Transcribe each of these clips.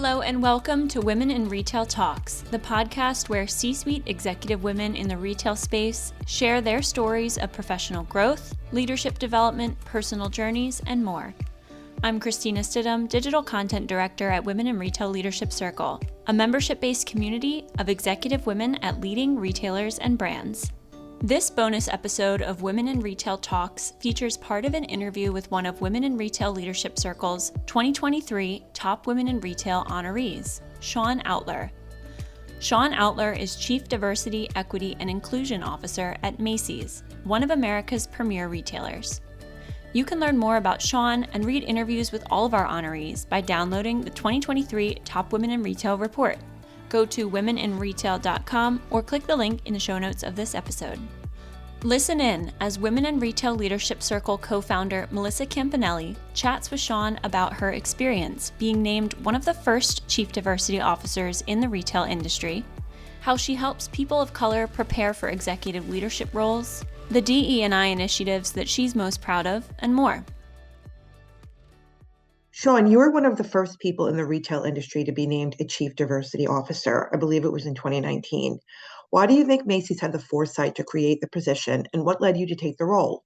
Hello and welcome to Women in Retail Talks, the podcast where C-suite executive women in the retail space share their stories of professional growth, leadership development, personal journeys, and more. I'm Christina Stidham, Digital Content Director at Women in Retail Leadership Circle, a membership-based community of executive women at leading retailers and brands. This bonus episode of Women in Retail Talks features part of an interview with one of Women in Retail Leadership Circle's 2023 Top Women in Retail honorees, Shawn Outler. Shawn Outler is Chief Diversity, Equity, and Inclusion Officer at Macy's, one of America's premier retailers. You can learn more about Shawn and read interviews with all of our honorees by downloading the 2023 Top Women in Retail report. Go to womeninretail.com or click the link in the show notes of this episode. Listen in as Women in Retail Leadership Circle co-founder Melissa Campanelli chats with Shawn about her experience being named one of the first Chief Diversity Officers in the retail industry, how she helps people of color prepare for executive leadership roles, the DE&I initiatives that she's most proud of, and more. Shawn, you were one of the first people in the retail industry to be named a Chief Diversity Officer. I believe it was in 2019. Why do you think Macy's had the foresight to create the position, and what led you to take the role?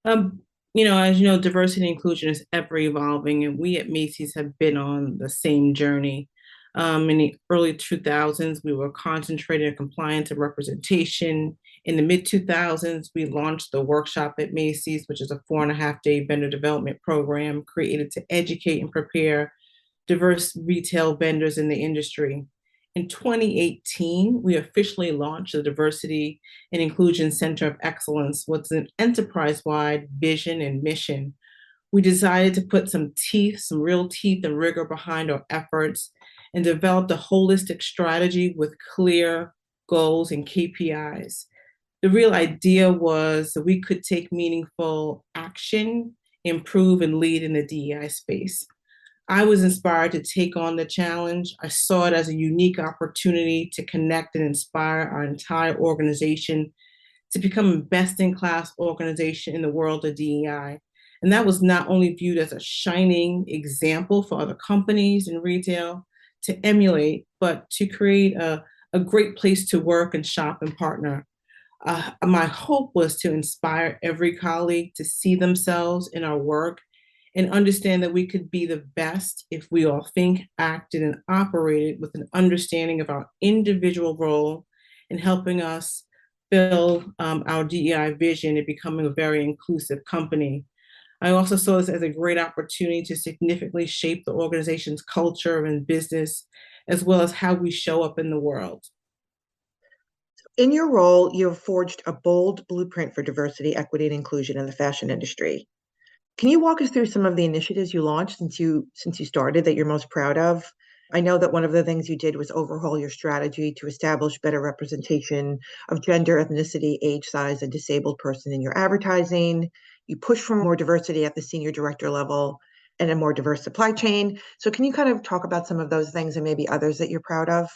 As you know, diversity and inclusion is ever evolving, and we at Macy's have been on the same journey. In the early 2000s, we were concentrating on compliance and representation. In the mid-2000s, we launched the workshop at Macy's, which is a 4.5-day vendor development program created to educate and prepare diverse retail vendors in the industry. In 2018, we officially launched the Diversity and Inclusion Center of Excellence, with an enterprise-wide vision and mission. We decided to put some real teeth and rigor behind our efforts, and developed a holistic strategy with clear goals and KPIs. The real idea was that we could take meaningful action, improve, and lead in the DEI space. I was inspired to take on the challenge. I saw it as a unique opportunity to connect and inspire our entire organization to become a best-in-class organization in the world of DEI. And that was not only viewed as a shining example for other companies in retail to emulate, but to create a great place to work and shop and partner. My hope was to inspire every colleague to see themselves in our work and understand that we could be the best if we all think, acted, and operated with an understanding of our individual role in helping us build our DEI vision and becoming a very inclusive company. I also saw this as a great opportunity to significantly shape the organization's culture and business, as well as how we show up in the world. In your role, you have forged a bold blueprint for diversity, equity, and inclusion in the fashion industry. Can you walk us through some of the initiatives you launched since you started that you're most proud of? I know that one of the things you did was overhaul your strategy to establish better representation of gender, ethnicity, age, size, and disabled person in your advertising. You push for more diversity at the senior director level and a more diverse supply chain. So can you kind of talk about some of those things and maybe others that you're proud of?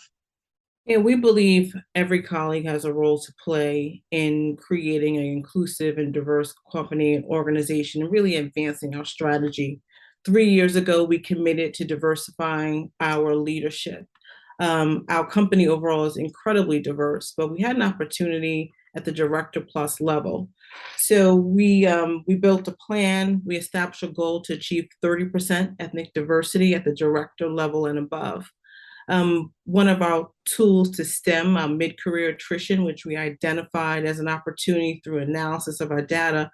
Yeah, we believe every colleague has a role to play in creating an inclusive and diverse company and organization and really advancing our strategy. 3 years ago, we committed to diversifying our leadership. Our company overall is incredibly diverse, but we had an opportunity at the Director Plus level. So we built a plan. We established a goal to achieve 30% ethnic diversity at the director level and above. One of our tools to stem our mid-career attrition, which we identified as an opportunity through analysis of our data,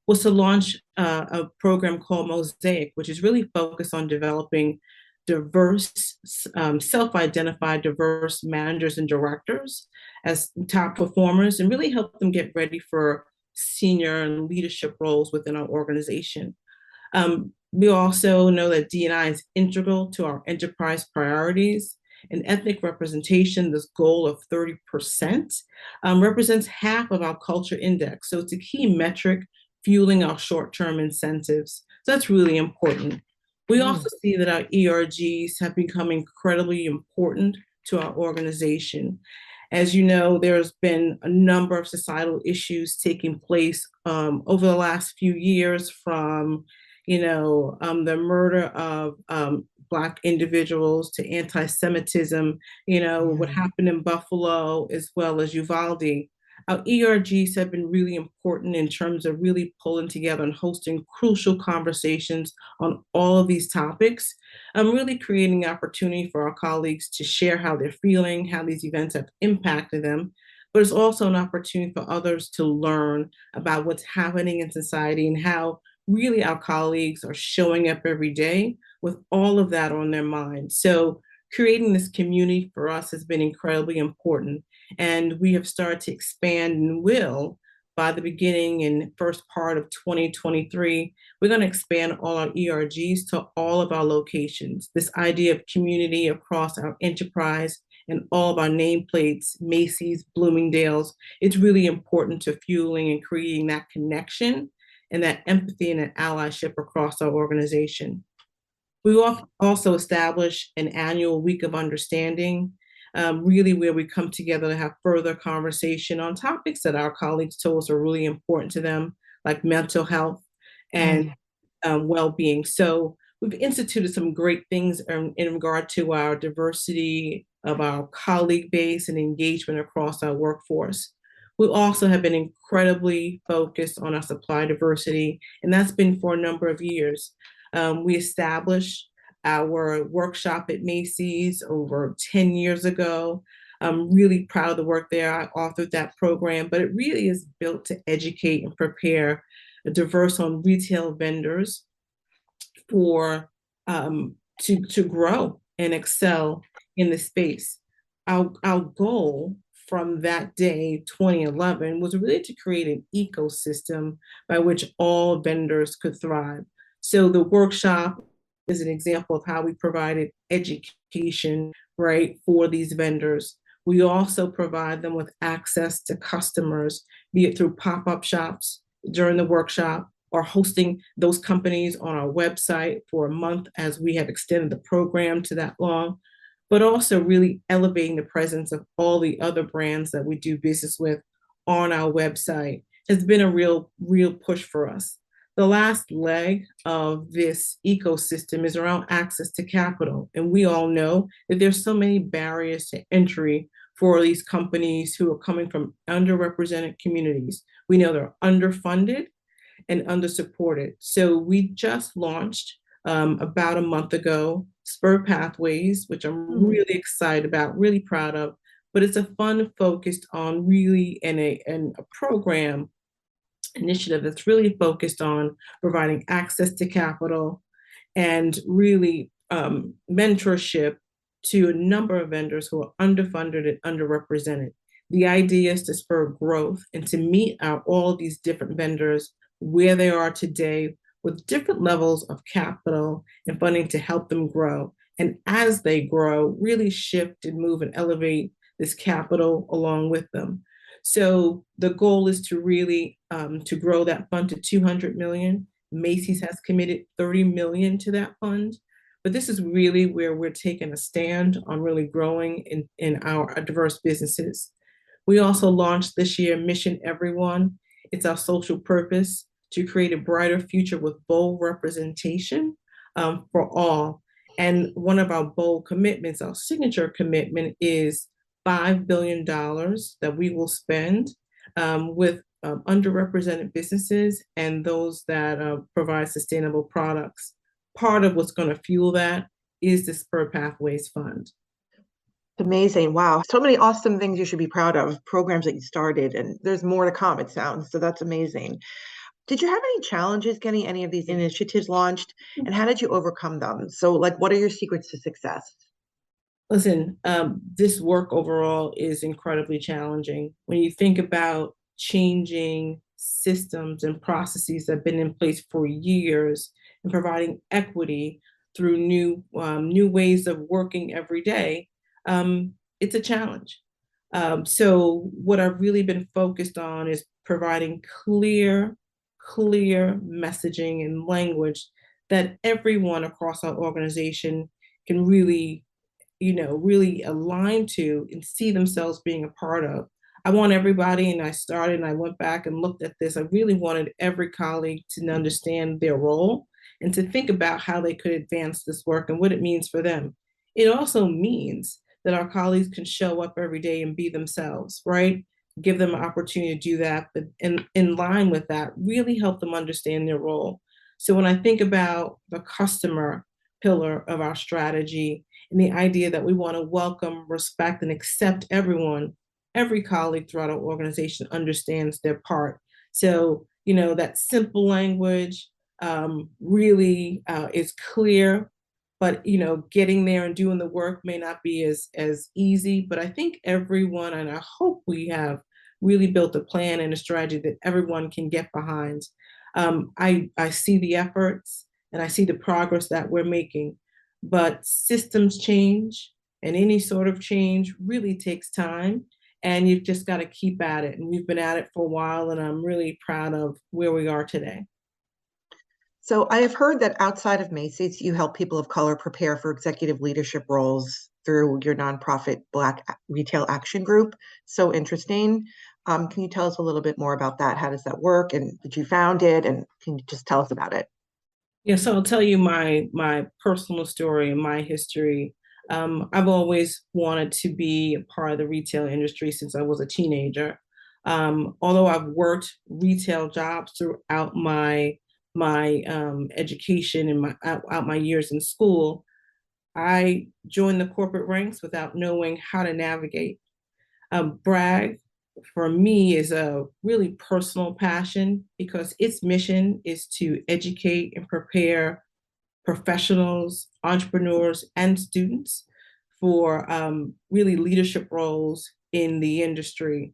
was to launch a program called Mosaic, which is really focused on developing diverse, self-identified diverse managers and directors as top performers and really help them get ready for senior and leadership roles within our organization. We also know that D&I is integral to our enterprise priorities, and ethnic representation, this goal of 30%, represents half of our culture index. So it's a key metric fueling our short-term incentives. So that's really important. We also see that our ERGs have become incredibly important to our organization. As you know, there's been a number of societal issues taking place over the last few years, from the murder of Black individuals to anti-Semitism, what happened in Buffalo as well as Uvalde. Our ERGs have been really important in terms of really pulling together and hosting crucial conversations on all of these topics. Really creating opportunity for our colleagues to share how they're feeling, how these events have impacted them, but it's also an opportunity for others to learn about what's happening in society and how really our colleagues are showing up every day with all of that on their mind. So creating this community for us has been incredibly important. And we have started to expand and will by the beginning and first part of 2023. We're going to expand all our ERGs to all of our locations. This idea of community across our enterprise and all of our nameplates, Macy's, Bloomingdale's, it's really important to fueling and creating that connection and that empathy and that allyship across our organization. We also establish an annual week of understanding, really where we come together to have further conversation on topics that our colleagues told us are really important to them, like mental health and well-being. So we've instituted some great things in regard to our diversity of our colleague base and engagement across our workforce. We also have been incredibly focused on our supply diversity, and that's been for a number of years. We established our workshop at Macy's over 10 years ago. I'm really proud of the work there. I authored that program, but it really is built to educate and prepare diverse on retail vendors for to grow and excel in the space. Our goal from that day, 2011, was really to create an ecosystem by which all vendors could thrive. So the workshop is an example of how we provided education, right, for these vendors. We also provide them with access to customers, be it through pop-up shops during the workshop or hosting those companies on our website for a month as we have extended the program to that long, but also really elevating the presence of all the other brands that we do business with on our website has been a real push for us. The last leg of this ecosystem is around access to capital. And we all know that there's so many barriers to entry for these companies who are coming from underrepresented communities. We know they're underfunded and undersupported. So we just launched about a month ago, Spur Pathways, which I'm really excited about, really proud of, but it's a fund focused on really a program initiative that's really focused on providing access to capital and really mentorship to a number of vendors who are underfunded and underrepresented. The idea is to spur growth and to meet all these different vendors where they are today with different levels of capital and funding to help them grow. And as they grow, really shift and move and elevate this capital along with them. So the goal is to really to grow that fund to 200 million. Macy's has committed 30 million to that fund. But this is really where we're taking a stand on really growing in our diverse businesses. We also launched this year Mission Everyone. It's our social purpose to create a brighter future with bold representation for all. And one of our bold commitments, our signature commitment, is $5 billion that we will spend with underrepresented businesses and those that provide sustainable products. Part of what's going to fuel that is the Spur Pathways Fund. Amazing. Wow. So many awesome things you should be proud of, programs that you started, and there's more to come, it sounds. So that's amazing. Did you have any challenges getting any of these initiatives launched, and how did you overcome them? So, like, what are your secrets to success? Listen, this work overall is incredibly challenging. When you think about changing systems and processes that have been in place for years and providing equity through new ways of working every day, it's a challenge. So what I've really been focused on is providing clear messaging and language that everyone across our organization can really align to and see themselves being a part of. I want everybody, and I went back and looked at this. I really wanted every colleague to understand their role and to think about how they could advance this work and what it means for them. It also means that our colleagues can show up every day and be themselves, right? Give them an opportunity to do that, but in line with that, really help them understand their role. So when I think about the customer pillar of our strategy and the idea that we want to welcome, respect, and accept everyone, every colleague throughout our organization understands their part. So, that simple language really is clear, but getting there and doing the work may not be as easy. But I think everyone, and I hope we have really built a plan and a strategy that everyone can get behind. I see the efforts and I see the progress that we're making, but systems change and any sort of change really takes time, and you've just got to keep at it. And we've been at it for a while, and I'm really proud of where we are today. So I have heard that outside of Macy's, you help people of color prepare for executive leadership roles through your nonprofit Black Retail Action Group. So interesting. Can you tell us a little bit more about that? How does that work? And did you found it? And can you just tell us about it? Yeah, so I'll tell you my personal story and my history. I've always wanted to be a part of the retail industry since I was a teenager. Although I've worked retail jobs throughout my education and out my years in school, I joined the corporate ranks without knowing how to navigate. Bragg, for me, is a really personal passion because its mission is to educate and prepare professionals, entrepreneurs, and students for really leadership roles in the industry.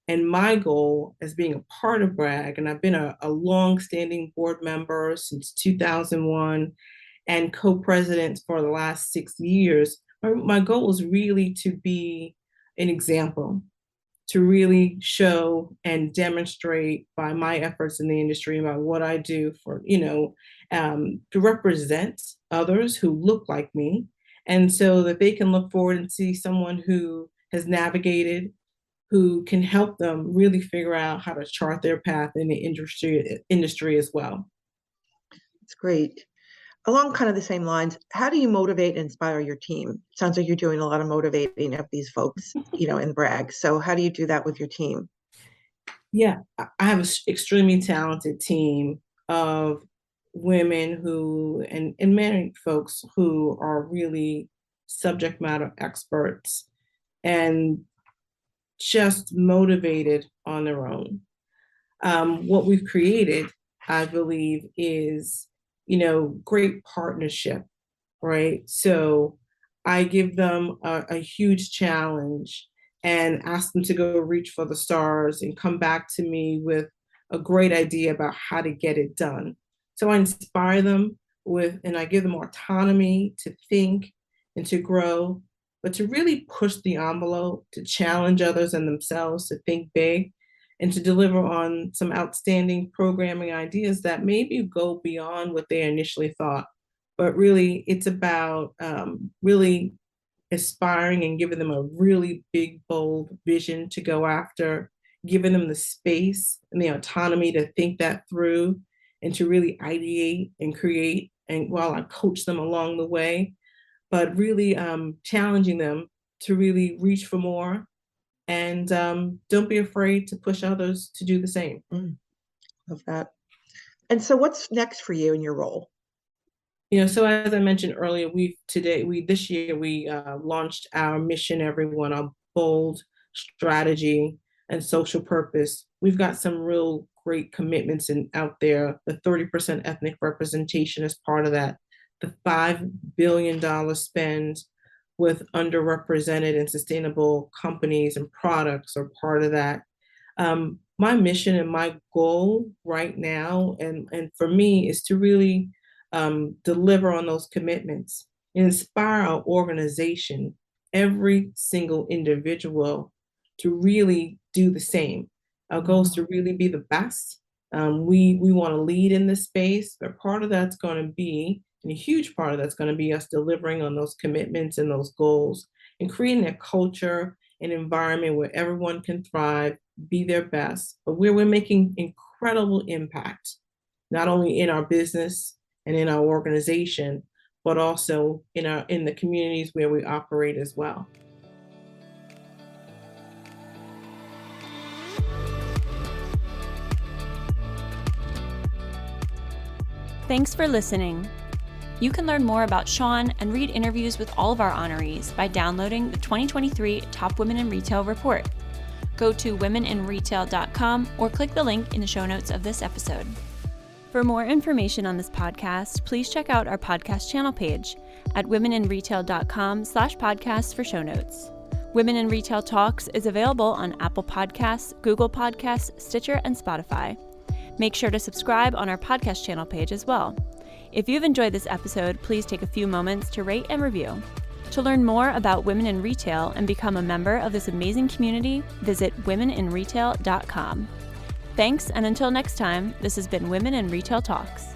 And my goal as being a part of Bragg, and I've been a long-standing board member since 2001 and co-president for the last 6 years, my goal is really to be an example, to really show and demonstrate by my efforts in the industry and by what I do for, to represent others who look like me. And so that they can look forward and see someone who has navigated, who can help them really figure out how to chart their path in the industry as well. It's great. Along kind of the same lines, how do you motivate and inspire your team? Sounds like you're doing a lot of motivating of these folks, in Bragg. So how do you do that with your team? Yeah, I have an extremely talented team of women and many folks who are really subject matter experts and just motivated on their own. What we've created, I believe, is, great partnership, right? So I give them a huge challenge and ask them to go reach for the stars and come back to me with a great idea about how to get it done. So I inspire them and I give them autonomy to think and to grow, but to really push the envelope, to challenge others and themselves to think big and to deliver on some outstanding programming ideas that maybe go beyond what they initially thought. But really, it's about really aspiring and giving them a really big, bold vision to go after, giving them the space and the autonomy to think that through and to really ideate and create. And while I coach them along the way, but really challenging them to really reach for more and don't be afraid to push others to do the same. Love that. And so what's next for you in your role? So as I mentioned earlier, this year we launched our mission, everyone, our bold strategy and social purpose. We've got some real great commitments out there. The 30% ethnic representation is part of that. The $5 billion spend with underrepresented and sustainable companies and products are part of that. My mission and my goal right now, and for me, is to really deliver on those commitments, inspire our organization, every single individual to really do the same. Our goal is to really be the best. We want to lead in this space, but part of that's going to be, and a huge part of that's going to be us delivering on those commitments and those goals and creating a culture, an environment where everyone can thrive, be their best, but where we're making incredible impact, not only in our business and in our organization, but also in the communities where we operate as well. Thanks for listening. You can learn more about Shawn and read interviews with all of our honorees by downloading the 2023 Top Women in Retail report. Go to womeninretail.com or click the link in the show notes of this episode. For more information on this podcast, please check out our podcast channel page at womeninretail.com/podcast for show notes. Women in Retail Talks is available on Apple Podcasts, Google Podcasts, Stitcher, and Spotify. Make sure to subscribe on our podcast channel page as well. If you've enjoyed this episode, please take a few moments to rate and review. To learn more about women in retail and become a member of this amazing community, visit womeninretail.com. Thanks, and until next time, this has been Women in Retail Talks.